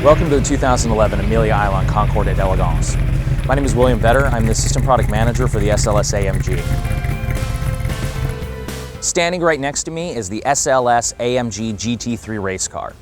Welcome to the 2011 Amelia Island Concours d'Elegance. My name is William Vetter. I'm the Assistant Product Manager for the SLS AMG. Standing right next to me is the SLS AMG GT3 race car.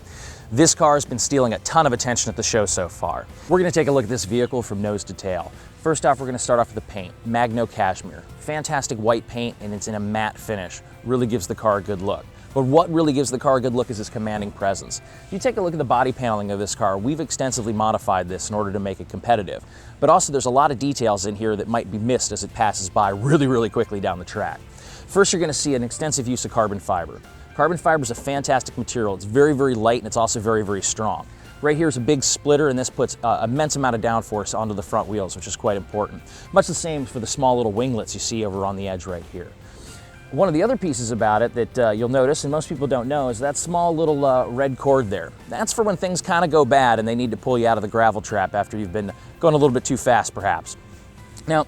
This car has been stealing a ton of attention at the show so far. We're going to take a look at this vehicle from nose to tail. First off, we're going to start off with the paint. Magno Cashmere. Fantastic white paint, and it's in a matte finish. Really gives the car a good look. But what really gives the car a good look is its commanding presence. If you take a look at the body paneling of this car, we've extensively modified this in order to make it competitive. But also there's a lot of details in here that might be missed as it passes by really quickly down the track. First, you're going to see an extensive use of carbon fiber. Carbon fiber is a fantastic material. It's very light, and it's also very strong. Right here is a big splitter, and this puts an immense amount of downforce onto the front wheels, which is quite important. Much the same for the small little winglets you see over on the edge right here. One of the other pieces about it that you'll notice, and most people don't know, is that small little red cord there. That's for when things kind of go bad and they need to pull you out of the gravel trap after you've been going a little bit too fast, perhaps. Now,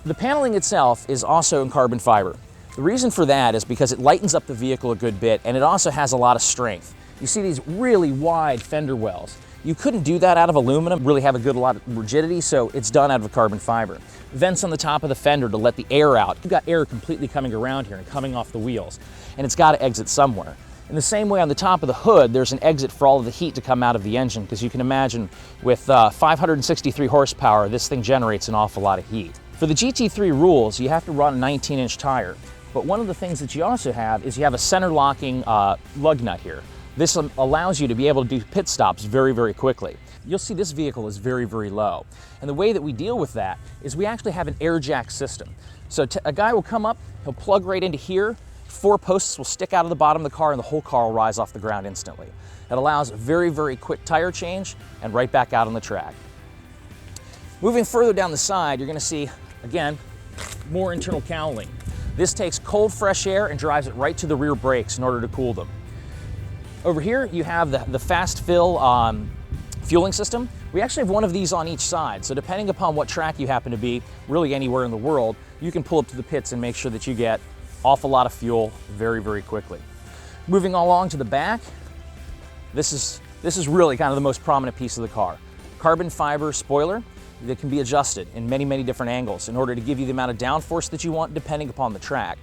the paneling itself is also in carbon fiber. The reason for that is because it lightens up the vehicle a good bit, and it also has a lot of strength. You see these really wide fender wells. You couldn't do that out of aluminum, really have a lot of rigidity, so it's done out of carbon fiber. Vents on the top of the fender to let the air out. You've got air completely coming around here and coming off the wheels, and it's got to exit somewhere. In the same way, on the top of the hood, there's an exit for all of the heat to come out of the engine, because you can imagine with 563 horsepower, this thing generates an awful lot of heat. For the GT3 rules, you have to run a 19-inch tire, but one of the things that you also have is you have a center locking lug nut here. This allows you to be able to do pit stops very quickly. You'll see this vehicle is very low. And the way that we deal with that is we actually have an air jack system. So a guy will come up, he'll plug right into here, 4 posts will stick out of the bottom of the car, and the whole car will rise off the ground instantly. It allows a very quick tire change and right back out on the track. Moving further down the side, you're going to see, again, more internal cowling. This takes cold, fresh air and drives it right to the rear brakes in order to cool them. Over here, you have the fast fill fueling system. We actually have one of these on each side, so depending upon what track you happen to be, really anywhere in the world, you can pull up to the pits and make sure that you get awful lot of fuel very quickly. Moving along to the back, this is really kind of the most prominent piece of the car. Carbon fiber spoiler that can be adjusted in many different angles in order to give you the amount of downforce that you want depending upon the track.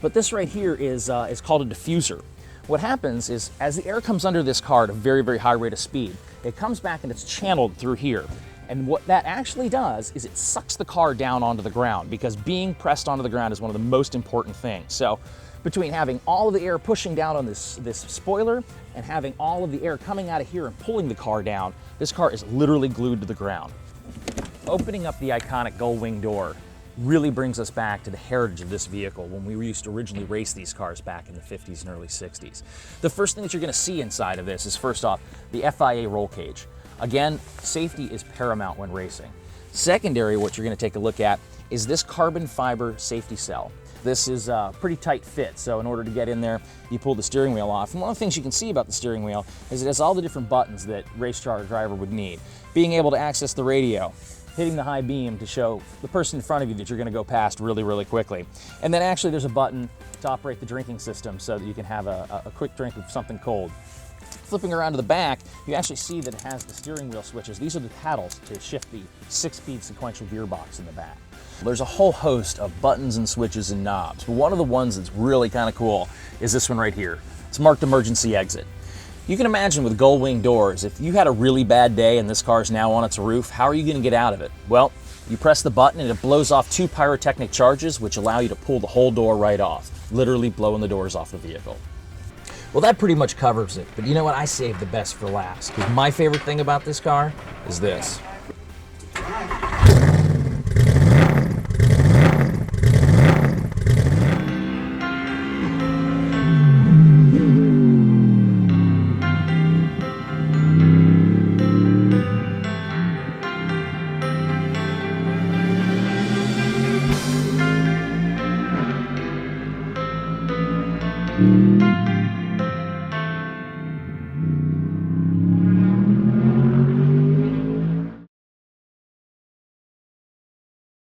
But this right here is called a diffuser. What happens is, as the air comes under this car at a very high rate of speed, it comes back and it's channeled through here. And what that actually does is it sucks the car down onto the ground, because being pressed onto the ground is one of the most important things. So between having all of the air pushing down on this spoiler and having all of the air coming out of here and pulling the car down, this car is literally glued to the ground. Opening up the iconic gull wing door really brings us back to the heritage of this vehicle when we used to originally race these cars back in the 50s and early 60s. The first thing that you're going to see inside of this is, first off, the FIA roll cage. Again, safety is paramount when racing. Secondary, what you're going to take a look at is this carbon fiber safety cell. This is a pretty tight fit, so in order to get in there, you pull the steering wheel off. And one of the things you can see about the steering wheel is it has all the different buttons that a race car driver would need. Being able to access the radio, hitting the high beam to show the person in front of you that you're going to go past really quickly. And then actually there's a button to operate the drinking system so that you can have a quick drink of something cold. Flipping around to the back, you actually see that it has the steering wheel switches. These are the paddles to shift the 6-speed sequential gearbox in the back. There's a whole host of buttons and switches and knobs, but one of the ones that's really kind of cool is this one right here. It's marked emergency exit. You can imagine with gull wing doors, if you had a really bad day and this car is now on its roof, how are you going to get out of it? Well, you press the button and it blows off 2 pyrotechnic charges, which allow you to pull the whole door right off, literally blowing the doors off the vehicle. Well, that pretty much covers it, but you know what? I saved the best for last, because my favorite thing about this car is this.